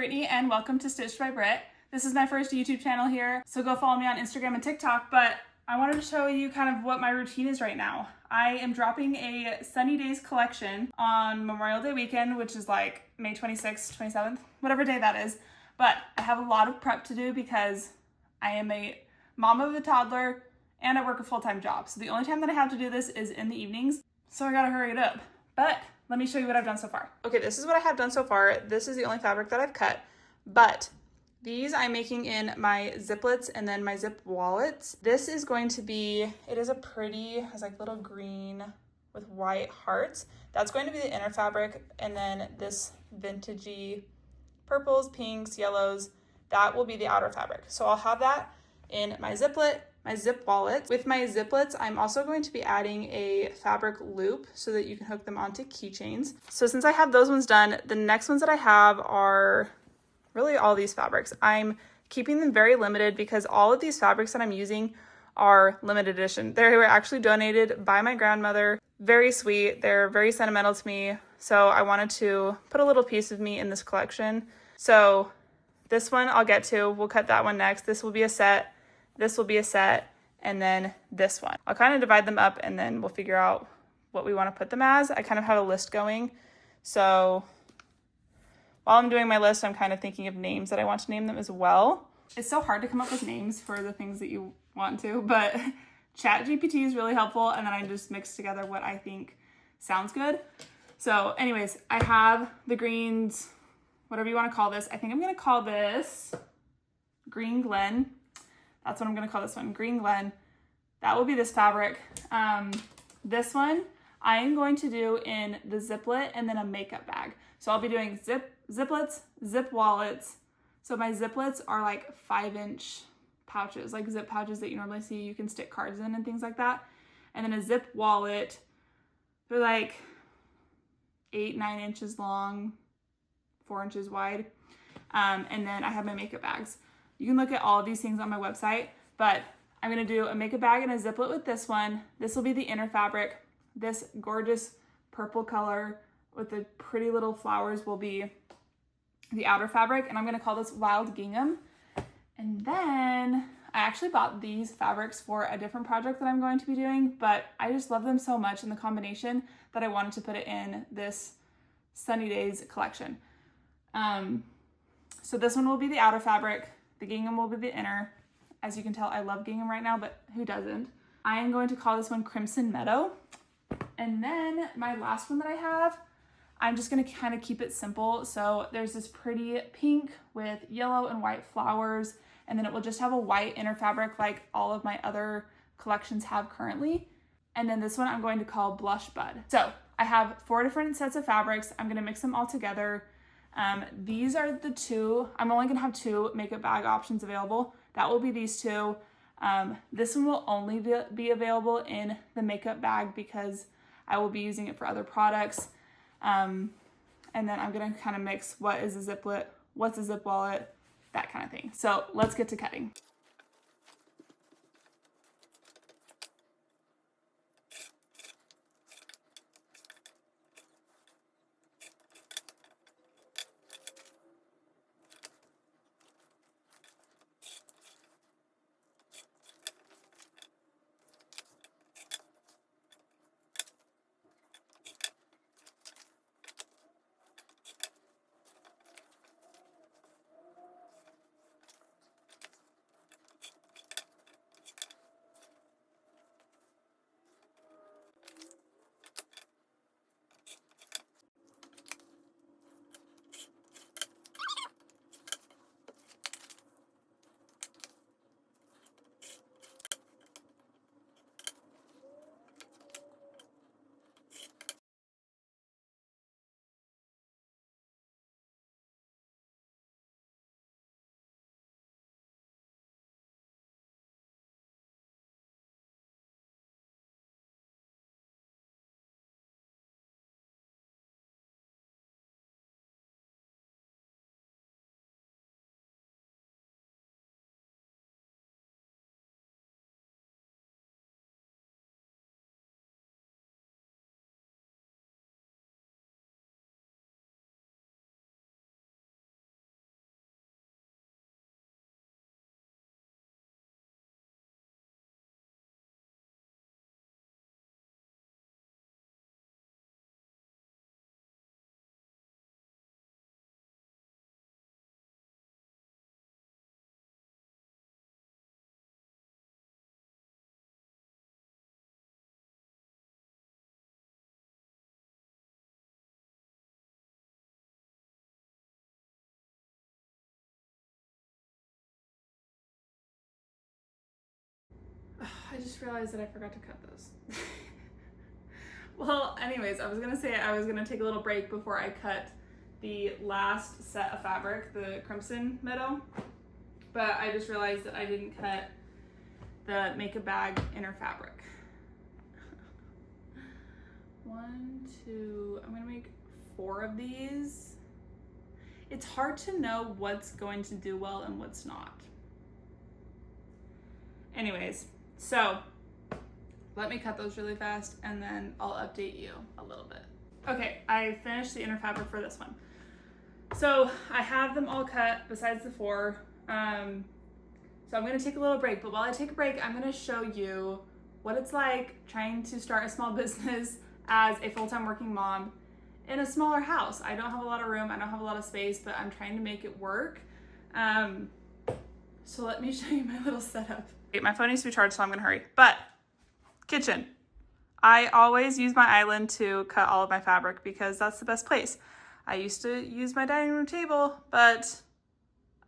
Brittany and welcome to Stitched by Britt. This is my first YouTube channel here, so go follow me on Instagram and TikTok, but I wanted to show you kind of what my routine is right now. I am dropping a Sunny Days collection on Memorial Day weekend, which is like May 26th, 27th, whatever day that is. But I have a lot of prep to do because I am a mom of a toddler and I work a full-time job. So the only time that I have to do this is in the evenings, so I gotta hurry it up. But let me show you what I've done so far. Okay, this is what I have done so far. This is the only fabric that I've cut, but these I'm making in my ziplets and then my zip wallets. This is going to be, it is a pretty, has like little green with white hearts. That's going to be the inner fabric, and then this vintagey purples, pinks, yellows, that will be the outer fabric. So I'll have that in my ziplet, my zip wallet. With my ziplets, I'm also going to be adding a fabric loop so that you can hook them onto keychains. So since I have those ones done, the next ones that I have are really all these fabrics. I'm keeping them very limited because all of these fabrics that I'm using are limited edition. They were actually donated by my grandmother. Very sweet. They're very sentimental to me. So I wanted to put a little piece of me in this collection. So this one I'll get to. We'll cut that one next. This will be a set. This will be a set, and then this one. I'll kind of divide them up and then we'll figure out what we want to put them as. I kind of have a list going. So while I'm doing my list, I'm kind of thinking of names that I want to name them as well. It's so hard to come up with names for the things that you want to, but ChatGPT is really helpful, and then I just mix together what I think sounds good. So anyways, I have the greens, whatever you want to call this. I think I'm going to call this Green Glen. That's what I'm going to call this one, Green Glen. That will be this fabric. This one I am going to do in the ziplet and then a makeup bag. So I'll be doing ziplets, zip wallets. So my ziplets are like 5-inch pouches, like zip pouches that you normally see you can stick cards in and things like that. And then a zip wallet, they're like 8-9 inches long, 4 inches wide. And then I have my makeup bags. You can look at all of these things on my website, but I'm gonna do a makeup bag and a ziplet with this one. This will be the inner fabric. This gorgeous purple color with the pretty little flowers will be the outer fabric, and I'm gonna call this Wild Gingham. And then I actually bought these fabrics for a different project that I'm going to be doing, but I just love them so much in the combination that I wanted to put it in this Sunny Days collection. So this one will be the outer fabric. The gingham will be the inner. As you can tell, I love gingham right now, but who doesn't? I am going to call this one Crimson Meadow. And then my last one that I have, I'm just gonna kind of keep it simple. So there's this pretty pink with yellow and white flowers, and then it will just have a white inner fabric like all of my other collections have currently. And then this one I'm going to call Blush Bud. So I have 4 different sets of fabrics. I'm gonna mix them all together. These are the 2. I'm only gonna have 2 makeup bag options available. That will be these 2. This one will only be available in the makeup bag because I will be using it for other products. And then I'm gonna kind of mix what is a ziplet, what's a zip wallet, that kind of thing. So let's get to cutting. just realized that I forgot to cut those. Well, anyways, I was gonna say I was gonna take a little break before I cut the last set of fabric, the Crimson Meadow, but I just realized that I didn't cut the makeup bag inner fabric. 1, 2, I'm gonna make 4 of these. It's hard to know what's going to do well and what's not. Anyways, so let me cut those really fast and then I'll update you a little bit. Okay, I finished the inner fabric for this one. So I have them all cut besides the 4. So I'm gonna take a little break, but while I take a break, I'm gonna show you what it's like trying to start a small business as a full-time working mom in a smaller house. I don't have a lot of room, I don't have a lot of space, but I'm trying to make it work. So let me show you my little setup. Okay, my phone needs to be charged, so I'm gonna hurry. But kitchen. I always use my island to cut all of my fabric because that's the best place. I used to use my dining room table, but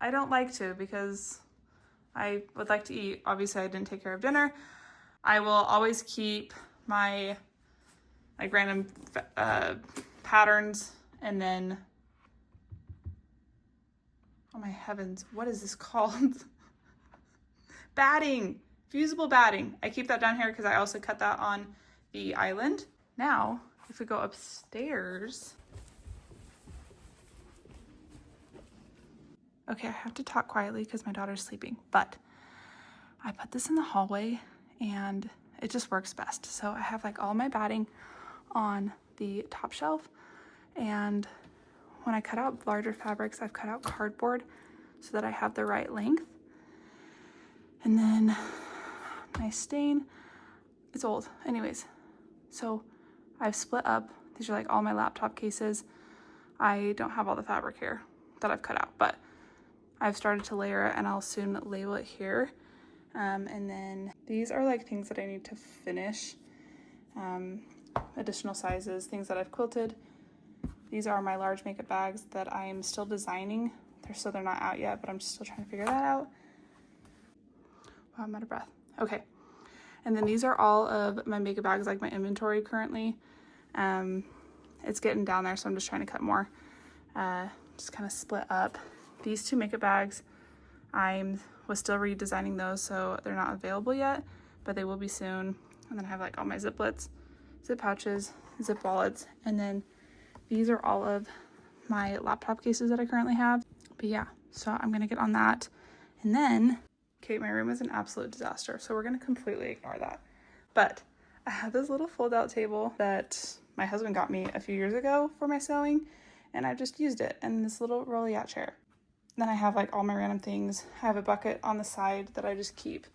I don't like to because I would like to eat. Obviously, I didn't take care of dinner. I will always keep my like random patterns, and then, oh my heavens, what is this called? Batting, fusible batting. I keep that down here because I also cut that on the island. Now, if we go upstairs, okay, I have to talk quietly because my daughter's sleeping, but I put this in the hallway and it just works best. So I have like all my batting on the top shelf, and when I cut out larger fabrics, I've cut out cardboard so that I have the right length. And then my stain, it's old. Anyways, so I've split up. These are like all my laptop cases. I don't have all the fabric here that I've cut out, but I've started to layer it and I'll soon label it here. And then these are like things that I need to finish. Additional sizes, things that I've quilted. These are my large makeup bags that I am still designing. They're not out yet, but I'm still trying to figure that out. Wow, I'm out of breath. Okay. And then these are all of my makeup bags, like my inventory currently. It's getting down there, so I'm just trying to cut more. Just kind of split up. These 2 makeup bags, I was still redesigning those, so they're not available yet, but they will be soon. And then I have like all my ziplets, zip pouches, zip wallets, and then these are all of my laptop cases that I currently have. But yeah, so I'm gonna get on that. And then, okay, my room is an absolute disaster, so we're gonna completely ignore that. But I have this little fold-out table that my husband got me a few years ago for my sewing, and I've just used it, and this little rolly-out chair. Then I have like all my random things. I have a bucket on the side that I just keep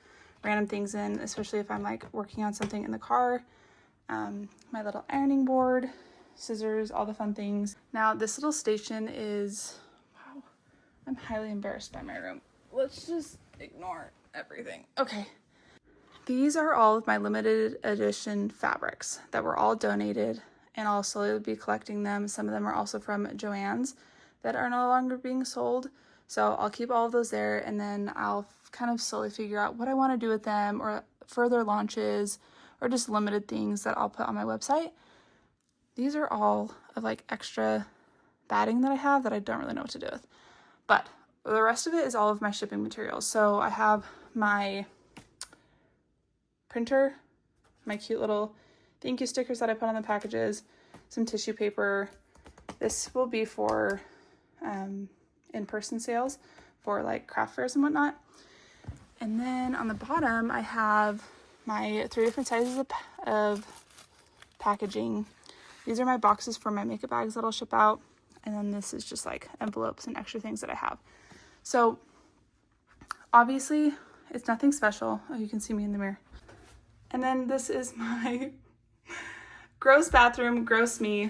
random things in, especially if I'm like working on something in the car. My little ironing board, scissors, all the fun things. Now this little station is, wow, I'm highly embarrassed by my room. Let's just ignore everything. Okay. These are all of my limited edition fabrics that were all donated, and I'll slowly be collecting them. Some of them are also from Joann's that are no longer being sold. So I'll keep all of those there, and then I'll kind of slowly figure out what I want to do with them, or further launches, or just limited things that I'll put on my website. These are all of like extra batting that I have that I don't really know what to do with. But the rest of it is all of my shipping materials. So I have my printer, my cute little thank you stickers that I put on the packages, some tissue paper. This will be for in-person sales for like craft fairs and whatnot. And then on the bottom, I have my 3 different sizes of packaging. These are my boxes for my makeup bags that I'll ship out. And then this is just like envelopes and extra things that I have. So obviously it's nothing special. Oh, you can see me in the mirror. And then this is my gross bathroom, gross me,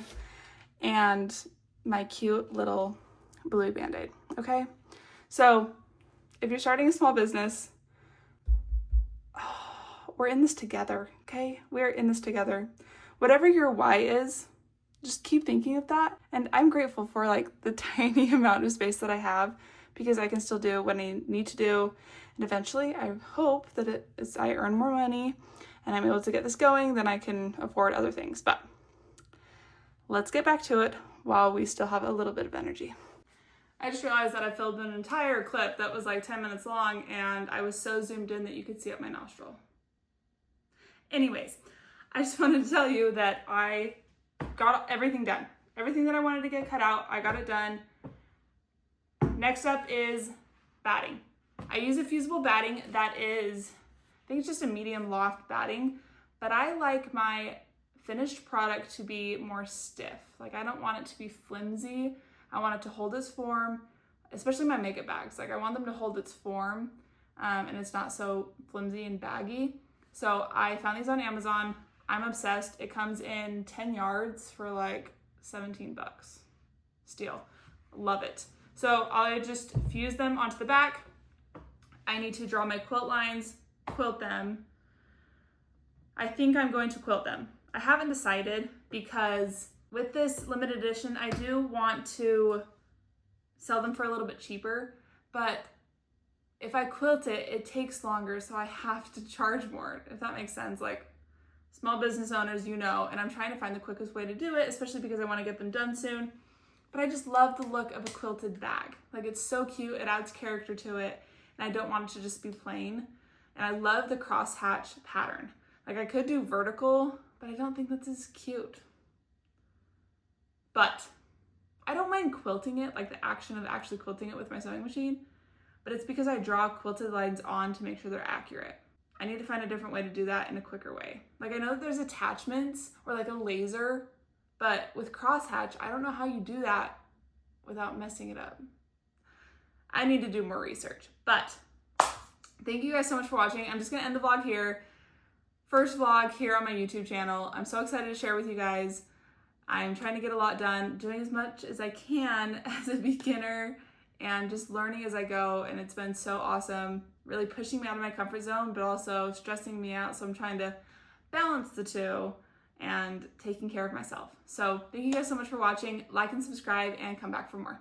and my cute little Bluey Band-Aid, okay? So if you're starting a small business, we're in this together, okay? We're in this together. Whatever your why is, just keep thinking of that. And I'm grateful for like the tiny amount of space that I have, because I can still do what I need to do. And eventually I hope that as I earn more money and I'm able to get this going, then I can afford other things. But let's get back to it while we still have a little bit of energy. I just realized that I filmed an entire clip that was like 10 minutes long, and I was so zoomed in that you could see up my nostril. Anyways, I just wanted to tell you that I got everything done. Everything that I wanted to get cut out, I got it done. Next up is batting. I use a fusible batting that is, I think it's just a medium loft batting, but I like my finished product to be more stiff. Like, I don't want it to be flimsy. I want it to hold its form, especially my makeup bags. Like, I want them to hold its form, and it's not so flimsy and baggy. So I found these on Amazon. I'm obsessed. It comes in 10 yards for like 17 bucks. Steal. Love it. So I'll just fuse them onto the back. I need to draw my quilt lines, quilt them. I think I'm going to quilt them. I haven't decided, because with this limited edition, I do want to sell them for a little bit cheaper, but if I quilt it, it takes longer, so I have to charge more, if that makes sense. Like, small business owners, you know, and I'm trying to find the quickest way to do it, especially because I want to get them done soon. But I just love the look of a quilted bag. Like, it's so cute, it adds character to it, and I don't want it to just be plain. And I love the crosshatch pattern. Like, I could do vertical, but I don't think that's as cute. But I don't mind quilting it, like the action of actually quilting it with my sewing machine, but it's because I draw quilted lines on to make sure they're accurate. I need to find a different way to do that in a quicker way. Like, I know that there's attachments or like a laser, but with crosshatch, I don't know how you do that without messing it up. I need to do more research, but thank you guys so much for watching. I'm just gonna end the vlog here. First vlog here on my YouTube channel. I'm so excited to share with you guys. I'm trying to get a lot done, doing as much as I can as a beginner and just learning as I go, and it's been so awesome, really pushing me out of my comfort zone, but also stressing me out, so I'm trying to balance the two and taking care of myself. So thank you guys so much for watching. Like and subscribe and come back for more.